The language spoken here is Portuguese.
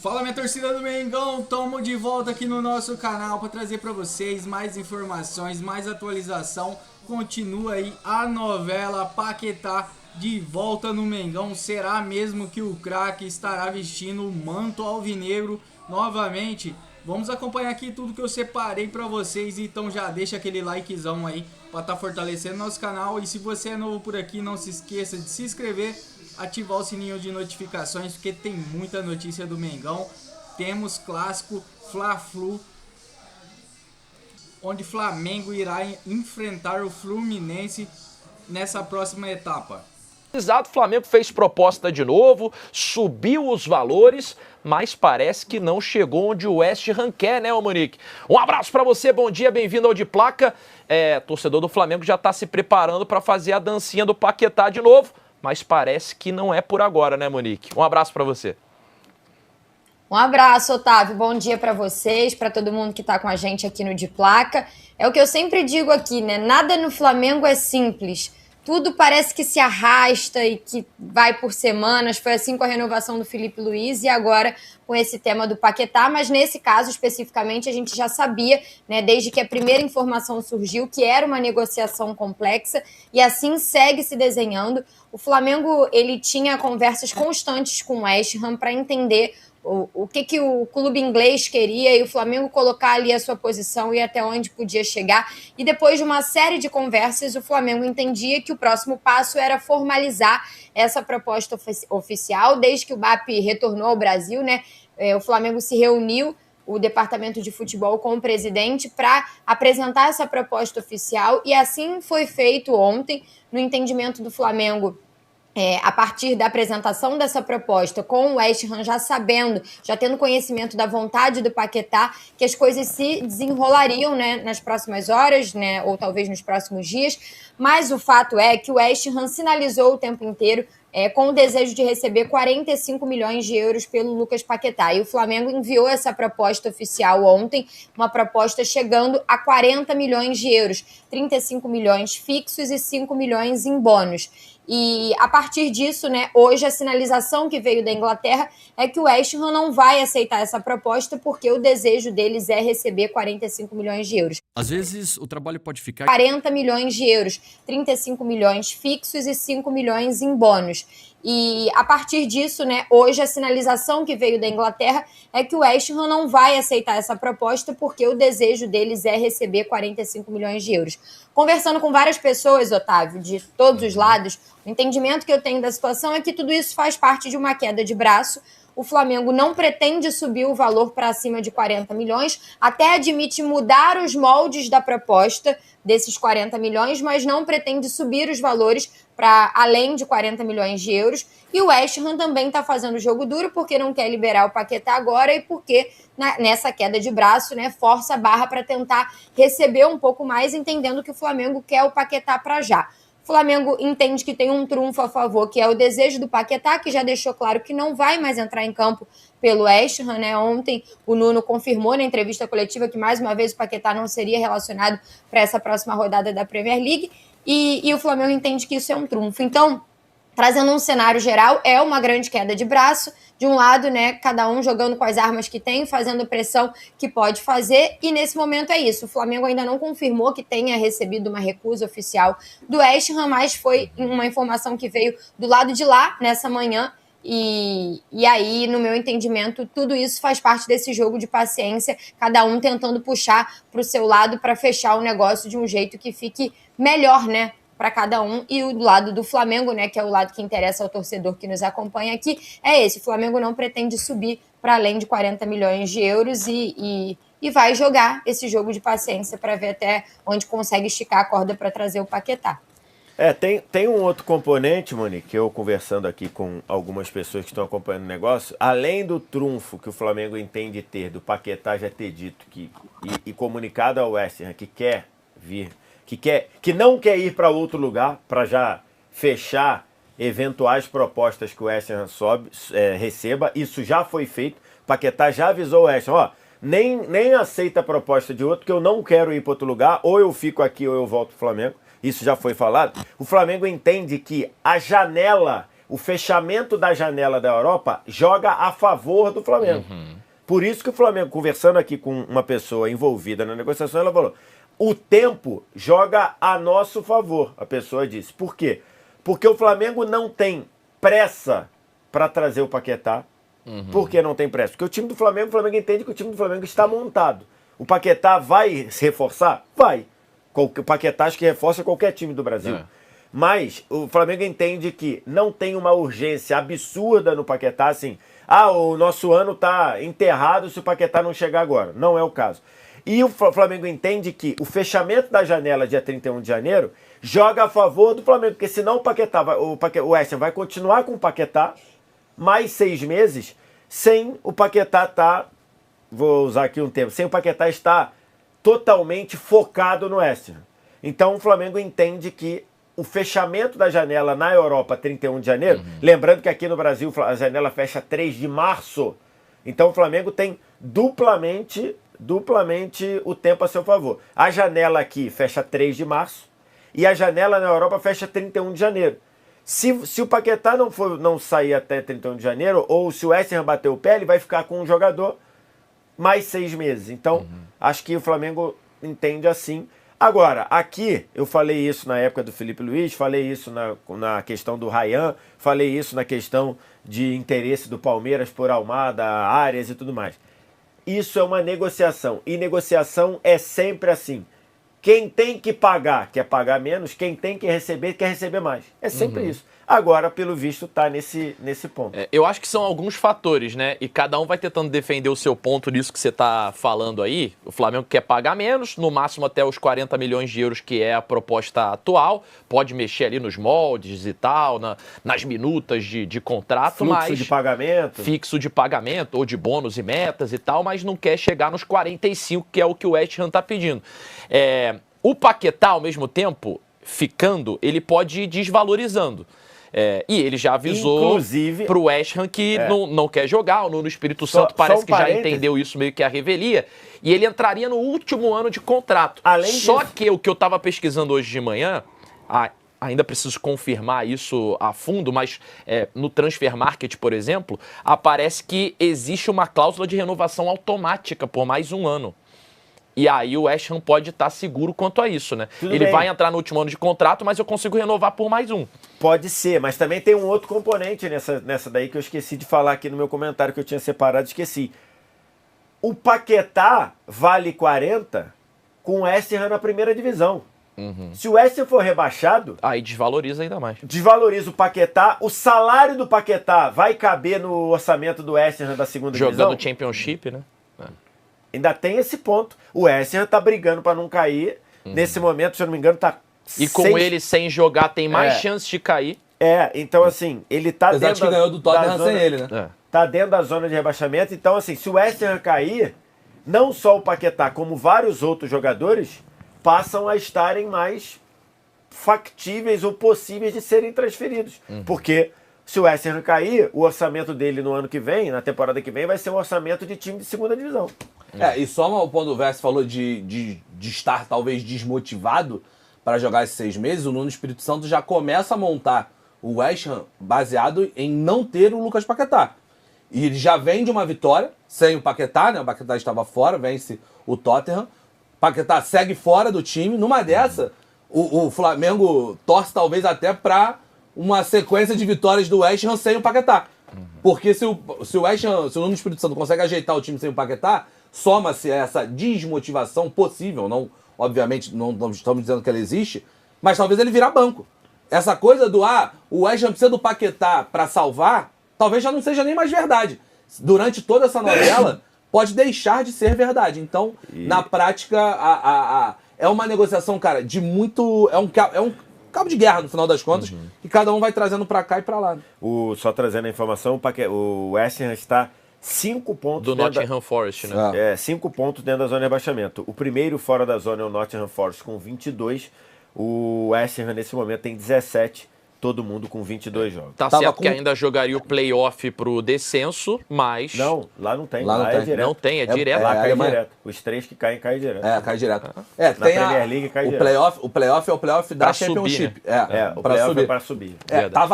Fala, minha torcida do Mengão, tamo de volta aqui no nosso canal para trazer para vocês mais informações, mais atualização. Continua aí a novela Paquetá de volta no Mengão. Será mesmo que o craque estará vestindo o manto alvinegro novamente? Vamos acompanhar aqui tudo que eu separei para vocês, então já deixa aquele likezão aí para estar fortalecendo nosso canal. E se você é novo por aqui, não se esqueça de se inscrever, ativar o sininho de notificações, porque tem muita notícia do Mengão. Temos clássico Fla-Flu, onde Flamengo irá enfrentar o Fluminense nessa próxima etapa. Exato, o Flamengo fez proposta de novo, subiu os valores, mas parece que não chegou onde o West Ham quer, né, ô Monique? Um abraço pra você, bom dia, bem-vindo ao De Placa. Torcedor do Flamengo já tá se preparando pra fazer a dancinha do Paquetá de novo, mas parece que não é por agora, né, Monique? Um abraço pra você. Um abraço, Otávio. Bom dia para vocês, para todo mundo que está com a gente aqui no De Placa. É o que eu sempre digo aqui, né? Nada no Flamengo é simples. Tudo parece que se arrasta e que vai por semanas. Foi assim com a renovação do Felipe Luiz e agora com esse tema do Paquetá. Mas nesse caso especificamente a gente já sabia, né, desde que a primeira informação surgiu, que era uma negociação complexa e assim segue se desenhando. O Flamengo ele tinha conversas constantes com o West Ham para entender o que o clube inglês queria e o Flamengo colocar ali a sua posição e até onde podia chegar. E depois de uma série de conversas, o Flamengo entendia que o próximo passo era formalizar essa proposta oficial. Desde que o BAP retornou ao Brasil, né, o Flamengo se reuniu, o departamento de futebol, com o presidente para apresentar essa proposta oficial e assim foi feito ontem, no entendimento do Flamengo. A partir da apresentação dessa proposta, com o West Ham já sabendo, já tendo conhecimento da vontade do Paquetá, que as coisas se desenrolariam, né, nas próximas horas, né, ou talvez nos próximos dias, mas o fato é que o West Ham sinalizou o tempo inteiro com o desejo de receber 45 milhões de euros pelo Lucas Paquetá. E o Flamengo enviou essa proposta oficial ontem, uma proposta chegando a 40 milhões de euros, 35 milhões fixos e 5 milhões em bônus. E a partir disso, né, hoje a sinalização que veio da Inglaterra é que o West Ham não vai aceitar essa proposta porque o desejo deles é receber 45 milhões de euros. Às vezes o trabalho pode ficar 40 milhões de euros, 35 milhões fixos e 5 milhões em bônus. E a partir disso, né, hoje a sinalização que veio da Inglaterra é que o West Ham não vai aceitar essa proposta porque o desejo deles é receber 45 milhões de euros. Conversando com várias pessoas, Otávio, de todos os lados, o entendimento que eu tenho da situação é que tudo isso faz parte de uma queda de braço. O Flamengo não pretende subir o valor para acima de 40 milhões, até admite mudar os moldes da proposta desses 40 milhões, mas não pretende subir os valores para além de 40 milhões de euros. E o West Ham também está fazendo jogo duro porque não quer liberar o Paquetá agora e porque nessa queda de braço, né, força a barra para tentar receber um pouco mais, entendendo que o Flamengo quer o Paquetá para já. O Flamengo entende que tem um trunfo a favor, que é o desejo do Paquetá, que já deixou claro que não vai mais entrar em campo pelo West Ham, né? Ontem o Nuno confirmou na entrevista coletiva que mais uma vez o Paquetá não seria relacionado para essa próxima rodada da Premier League e o Flamengo entende que isso é um trunfo. Então, trazendo um cenário geral, é uma grande queda de braço. De um lado, né, cada um jogando com as armas que tem, fazendo pressão que pode fazer, e nesse momento é isso. O Flamengo ainda não confirmou que tenha recebido uma recusa oficial do West Ham, mas foi uma informação que veio do lado de lá nessa manhã, e aí, no meu entendimento, tudo isso faz parte desse jogo de paciência, cada um tentando puxar para o seu lado para fechar o negócio de um jeito que fique melhor, né, para cada um. E o lado do Flamengo, né, que é o lado que interessa ao torcedor que nos acompanha aqui, é esse. O Flamengo não pretende subir para além de 40 milhões de euros e vai jogar esse jogo de paciência para ver até onde consegue esticar a corda para trazer o Paquetá. Tem um outro componente, Monique, eu conversando aqui com algumas pessoas que estão acompanhando o negócio, além do trunfo que o Flamengo entende ter, do Paquetá já ter dito e comunicado ao West Ham que quer vir, que não quer ir para outro lugar, para já fechar eventuais propostas que o West Ham receba. Isso já foi feito. Paquetá já avisou o West Ham, nem aceita a proposta de outro, porque eu não quero ir para outro lugar, ou eu fico aqui ou eu volto para o Flamengo. Isso já foi falado. O Flamengo entende que a janela, o fechamento da janela da Europa joga a favor do Flamengo. Por isso que o Flamengo, conversando aqui com uma pessoa envolvida na negociação, ela falou, o tempo joga a nosso favor, a pessoa disse. Por quê? Porque o Flamengo não tem pressa para trazer o Paquetá. Por que não tem pressa? Porque o Flamengo entende que o time do Flamengo está montado. O Paquetá vai se reforçar? Vai. O Paquetá acho que reforça qualquer time do Brasil. Mas o Flamengo entende que não tem uma urgência absurda no Paquetá, assim, o nosso ano está enterrado se o Paquetá não chegar agora. Não é o caso. E o Flamengo entende que o fechamento da janela dia 31 de janeiro joga a favor do Flamengo, porque senão o West Ham vai continuar com o Paquetá mais 6 meses sem o Paquetá estar, vou usar aqui um termo, sem o Paquetá estar totalmente focado no West Ham. Então o Flamengo entende que o fechamento da janela na Europa 31 de janeiro, lembrando que aqui no Brasil a janela fecha 3 de março, então o Flamengo tem duplamente o tempo a seu favor. A janela aqui fecha 3 de março e a janela na Europa fecha 31 de janeiro. Se o Paquetá não sair até 31 de janeiro, ou se o West Ham bater o pé, ele vai ficar com um jogador mais 6 meses. Então, acho que o Flamengo entende assim. Agora, aqui, eu falei isso na época do Felipe Luiz, falei isso na questão do Ryan, falei isso na questão de interesse do Palmeiras por Almada, Arias e tudo mais. Isso é uma negociação, e negociação é sempre assim. Quem tem que pagar quer pagar menos, quem tem que receber quer receber mais. É sempre isso. Agora, pelo visto, tá nesse ponto. Eu acho que são alguns fatores, né? E cada um vai tentando defender o seu ponto nisso que você tá falando aí. O Flamengo quer pagar menos, no máximo até os 40 milhões de euros, que é a proposta atual. Pode mexer ali nos moldes e tal, nas minutas de contrato. Fluxo de pagamento. Fixo de pagamento, ou de bônus e metas e tal, mas não quer chegar nos 45, que é o que o West Ham tá pedindo. O Paquetá, ao mesmo tempo, ficando, ele pode ir desvalorizando. E ele já avisou pro West Ham que não quer jogar. O Nuno Espírito Santo parece que já entendeu isso meio que a revelia. E ele entraria no último ano de contrato. Só que o que eu estava pesquisando hoje de manhã, ainda preciso confirmar isso a fundo, mas no Transfer Market, por exemplo, aparece que existe uma cláusula de renovação automática por mais um ano. E aí o West Ham pode estar seguro quanto a isso, né? Ele vai entrar no último ano de contrato, mas eu consigo renovar por mais um. Pode ser, mas também tem um outro componente nessa daí que eu esqueci de falar aqui no meu comentário, que eu tinha separado, esqueci. O Paquetá vale 40 com o West Ham na primeira divisão. Se o West Ham for rebaixado... Aí desvaloriza ainda mais. Desvaloriza o Paquetá. O salário do Paquetá vai caber no orçamento do West Ham da segunda divisão? Jogando Championship, né? Ainda tem esse ponto. O West Ham tá brigando para não cair. Nesse momento, se eu não me engano, tá... E com ele sem jogar, tem mais chance de cair. Então assim, ele tá dentro que ganhou do Tottenham sem ele, né? Tá dentro da zona de rebaixamento. Então assim, se o West Ham cair, não só o Paquetá, como vários outros jogadores, passam a estarem mais factíveis ou possíveis de serem transferidos. Porque se o West Ham cair, o orçamento dele no ano que vem, na temporada que vem, vai ser um orçamento de time de segunda divisão. E só quando o Verso falou de estar talvez desmotivado para jogar esses 6 meses, o Nuno Espírito Santo já começa a montar o West Ham baseado em não ter o Lucas Paquetá. E ele já vem de uma vitória sem o Paquetá, né? O Paquetá estava fora, vence o Tottenham. Paquetá segue fora do time. Numa dessa, o Flamengo torce talvez até para uma sequência de vitórias do West Ham sem o Paquetá. Porque se o West Ham, se o Nuno Espírito Santo consegue ajeitar o time sem o Paquetá, soma-se essa desmotivação possível, não, obviamente não estamos dizendo que ela existe, mas talvez ele virar banco. Essa coisa do o West Ham precisa do Paquetá para salvar, talvez já não seja nem mais verdade. Durante toda essa novela, pode deixar de ser verdade. Então, na prática, é uma negociação, cara, de muito... É um cabo de guerra, no final das contas, que cada um vai trazendo para cá e para lá. Só trazendo a informação, o West Ham está 5 pontos... Do Nottingham Forest, né? 5 pontos dentro da zona de rebaixamento. O primeiro fora da zona é o Nottingham Forest com 22. O West Ham, nesse momento, tem 17. Todo mundo com 22 jogos. Tá certo que ainda jogaria o play-off pro descenso, mas... Não, lá não tem. Lá não é tem. direto. Não tem, é direto. Lá cai direto. Os 3 que caem direto. Cai direto. Na Tem Premier League cai o direto. playoff é o playoff da Pra Championship. subir, né? O playoff é para subir. Tava